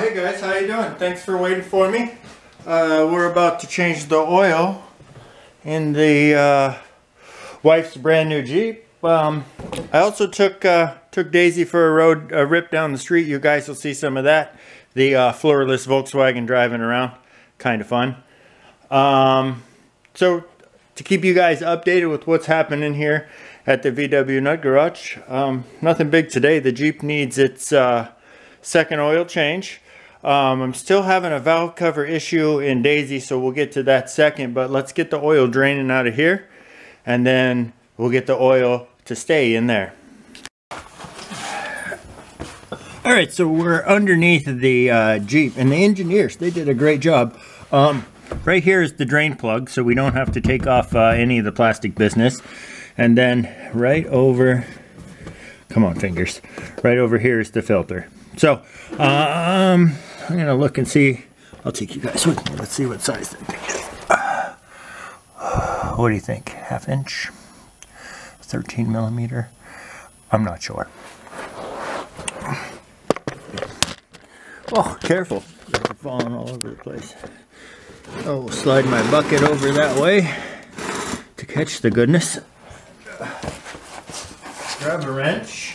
Hey guys, how you doing? Thanks for waiting for me. We're about to change the oil in the wife's brand new Jeep. I also took Daisy for a rip down the street. You guys will see some of that. The floorless Volkswagen driving around, kind of fun. So to keep you guys updated with what's happening here at the vwnut garage, nothing big today. The Jeep needs its second oil change. I'm still having a valve cover issue in Daisy, so we'll get to that second, but let's get the oil draining out of here and then we'll get the oil to stay in there. Alright, so we're underneath the Jeep, and the engineers, they did a great job. Right here is the drain plug, so we don't have to take off any of the plastic business. And then right over, come on fingers, right over here is the filter. So, I'm gonna look and see. I'll take you guys with me. Let's see what size that thing is. What do you think? 1/2 inch? 13 millimeter? I'm not sure. Oh, careful. You're falling all over the place. Oh, we'll slide my bucket over that way to catch the goodness. Grab a wrench.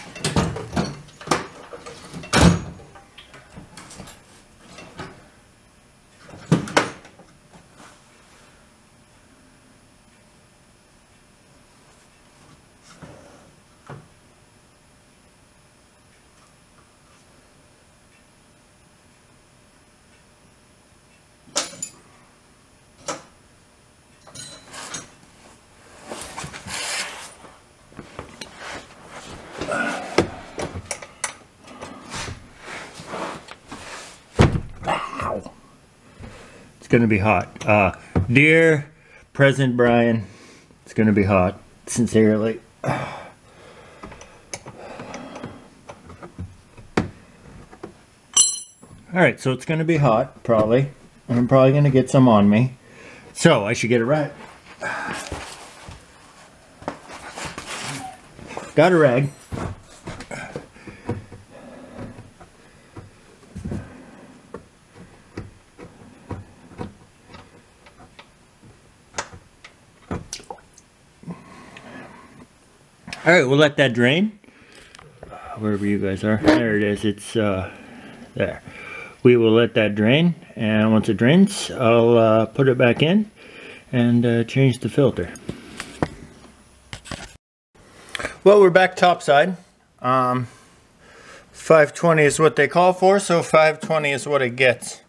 It's gonna be hot. Dear President Brian, it's gonna be hot. Sincerely. Alright, so it's gonna be hot, probably. And I'm probably gonna get some on me. So I should get it right. Got a rag. Alright, we'll let that drain. Wherever you guys are. There it is. It's there. We will let that drain, and once it drains, I'll put it back in and change the filter. Well, we're back topside. 520 is what they call for, so 520 is what it gets.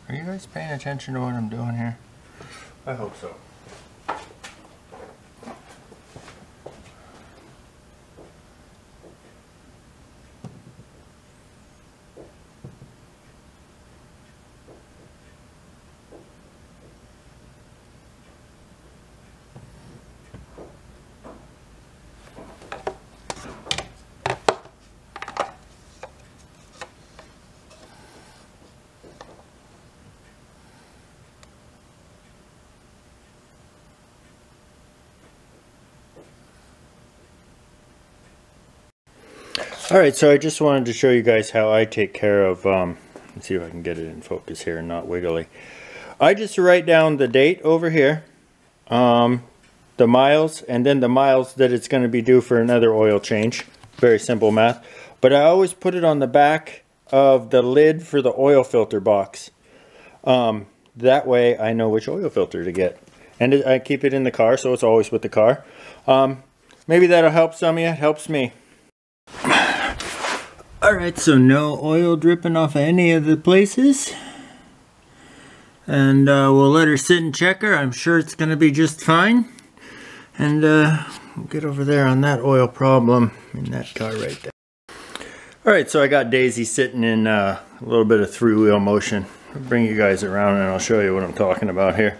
Are you guys paying attention to what I'm doing here? I hope so. Alright, so I just wanted to show you guys how I take care of, let's see if I can get it in focus here and not wiggly. I just write down the date over here, the miles, and then the miles that it's going to be due for another oil change. Very simple math. But I always put it on the back of the lid for the oil filter box. That way I know which oil filter to get. And I keep it in the car, so it's always with the car. Maybe that'll help some of you. It helps me. Alright, so no oil dripping off of any of the places. And we'll let her sit and check her. I'm sure it's going to be just fine. And we'll get over there on that oil problem in that car right there. Alright, so I got Daisy sitting in a little bit of three-wheel motion. I'll bring you guys around and I'll show you what I'm talking about here.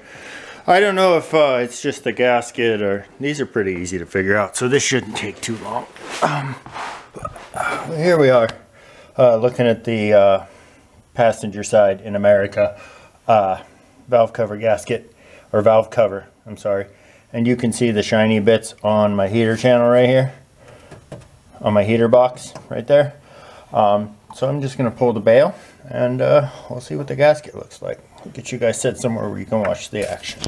I don't know if it's just the gasket or these are pretty easy to figure out, so this shouldn't take too long. Here we are looking at the passenger side in America valve cover gasket, or valve cover, I'm sorry, and you can see the shiny bits on my heater channel right here, on my heater box right there. So I'm just going to pull the bail and we'll see what the gasket looks like. We'll get you guys set somewhere where you can watch the action.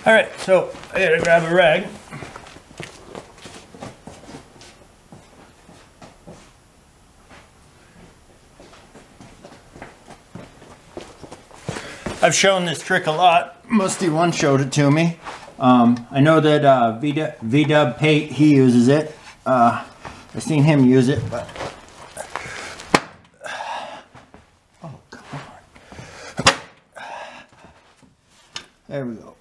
Alright, so I gotta grab a rag. I've shown this trick a lot. Musty1 showed it to me. I know that VW Pate, he uses it. I've seen him use it, but oh, come on. There we go.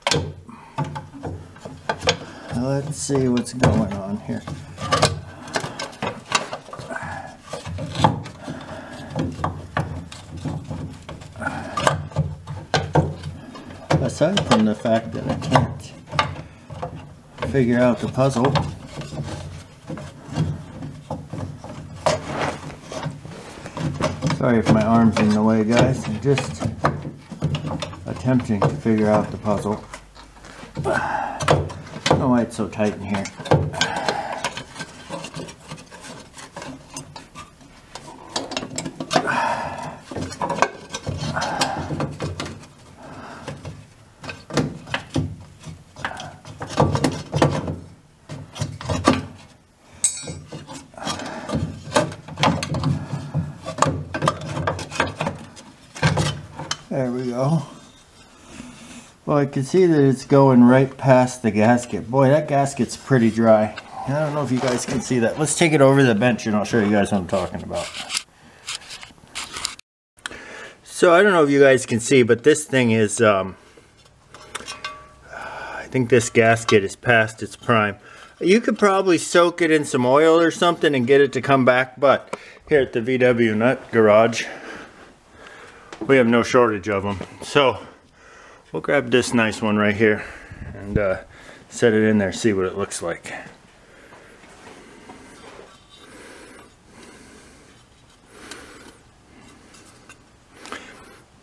Let's see what's going on here. Aside from the fact that I can't figure out the puzzle, sorry if my arm's in the way, guys. I'm just attempting to figure out the puzzle. I don't know why it's so tight in here. There we go. Well, I can see that it's going right past the gasket. Boy, that gasket's pretty dry. I don't know if you guys can see that. Let's take it over the bench and I'll show you guys what I'm talking about. So I don't know if you guys can see, but this thing is, I think this gasket is past its prime. You could probably soak it in some oil or something and get it to come back, but here at the vwnut garage, we have no shortage of them. So we'll grab this nice one right here and set it in there, see what it looks like.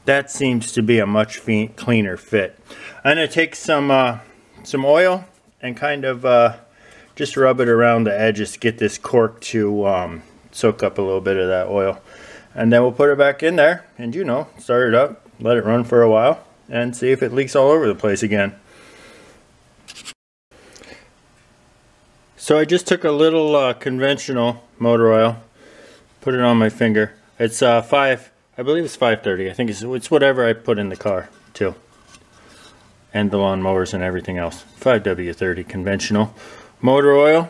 That seems to be a much cleaner fit. I'm going to take some oil and kind of just rub it around the edges to get this cork to soak up a little bit of that oil. And then we'll put it back in there and, you know, start it up, let it run for a while, and see if it leaks all over the place again. So I just took a little conventional motor oil, put it on my finger. It's I believe it's 530. I think it's whatever I put in the car too, and the lawnmowers and everything else. 5W30 conventional motor oil.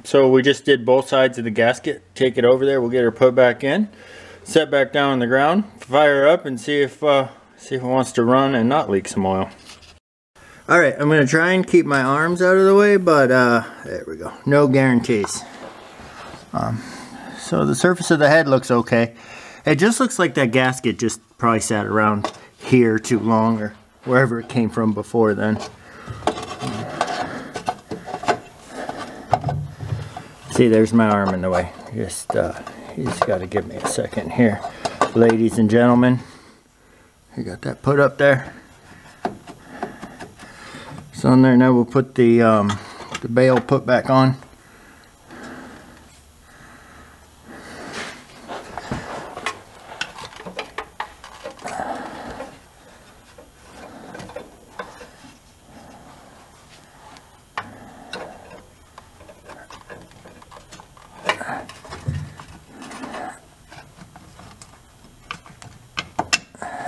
So we just did both sides of the gasket. Take it over there. We'll get her put back in, set back down on the ground, fire her up, and see if it wants to run and not leak some oil. All right, I'm gonna try and keep my arms out of the way, but there we go. No guarantees. So the surface of the head looks okay. It just looks like that gasket just probably sat around here too long, or wherever it came from before then. See, there's my arm in the way. Just you just got to give me a second here, ladies and gentlemen. You got that put up there. So on there now, we'll put the bail put back on.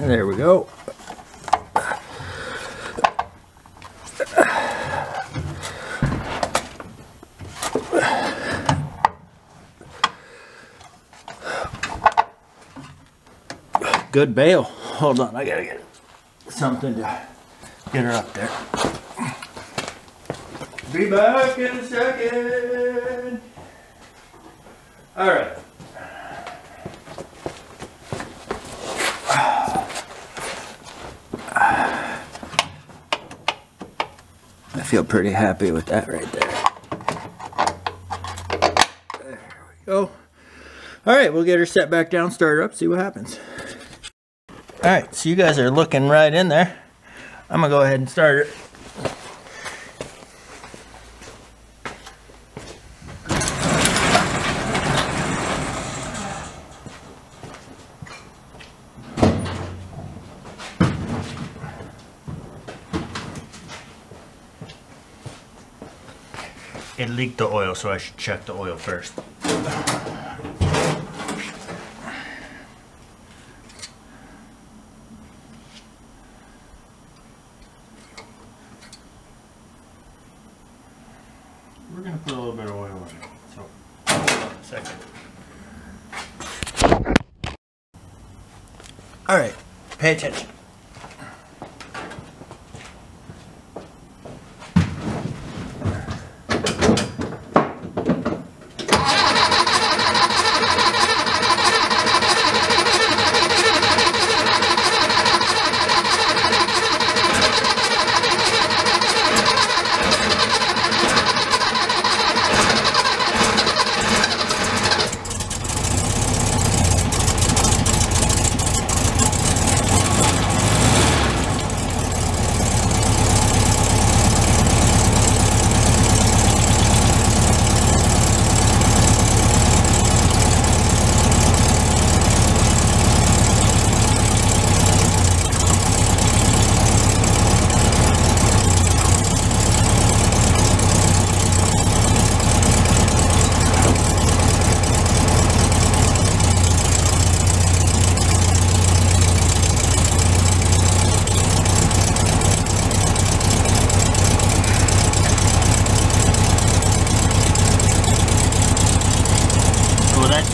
There we go. Good bail. Hold on, I gotta get something to get her up there. Be back in a second. All right. feel pretty happy with that right there. There we go. Alright, we'll get her set back down, start her up, see what happens. Alright, so you guys are looking right in there. I'm going to go ahead and start her. It leaked the oil, so I should check the oil first. We're going to put a little bit of oil in it, so hold on a second. Alright, pay attention.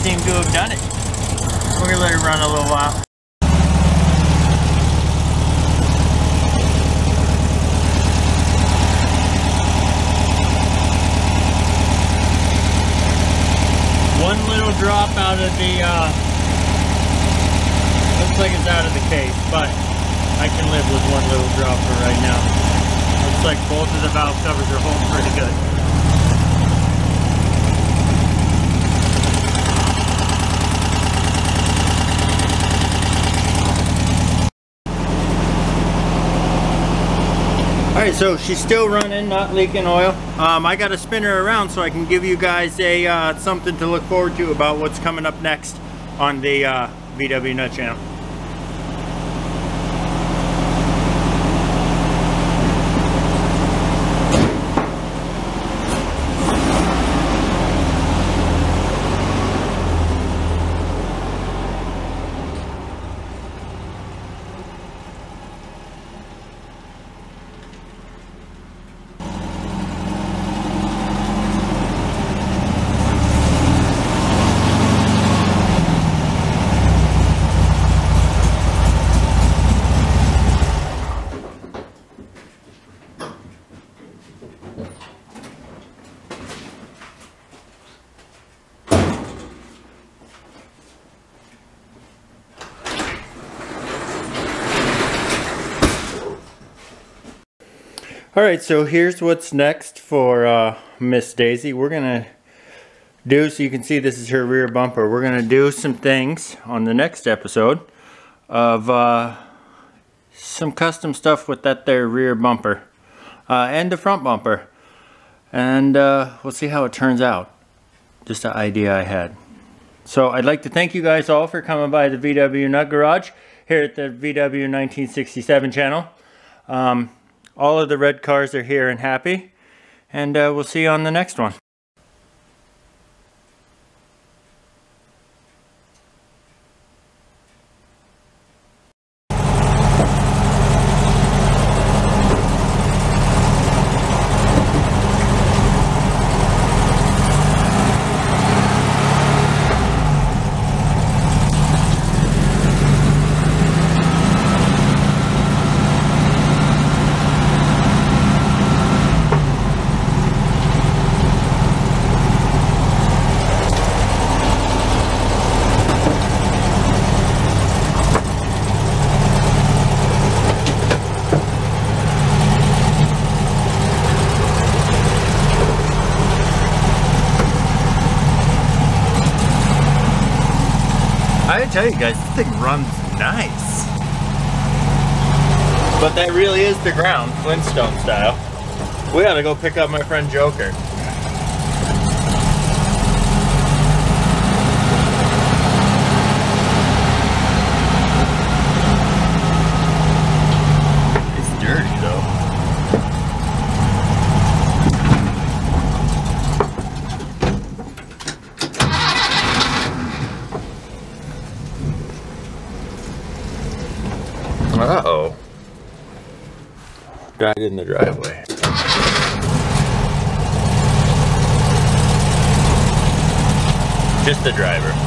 Seem to have done it. We're gonna let it run a little while. One little drop out of the looks like it's out of the case, but I can live with one little drop for right now. Looks like both of the valve covers are holding pretty good. Alright, so she's still running, not leaking oil. I got to spin her around so I can give you guys a something to look forward to about what's coming up next on the vwnut channel. Alright, so here's what's next for Miss Daisy. We're gonna do, so you can see this is her rear bumper. We're gonna do some things on the next episode of some custom stuff with that there rear bumper and the front bumper, and we'll see how it turns out. Just an idea I had. So I'd like to thank you guys all for coming by the VW Nut Garage here at the VW 1967 channel. All of the red cars are here and happy, and we'll see you on the next one. I tell you guys, this thing runs nice. But that really is the ground, Flintstone style. We gotta go pick up my friend Joker. It's dirty though. Uh-oh. Died in the driveway. Just the driver.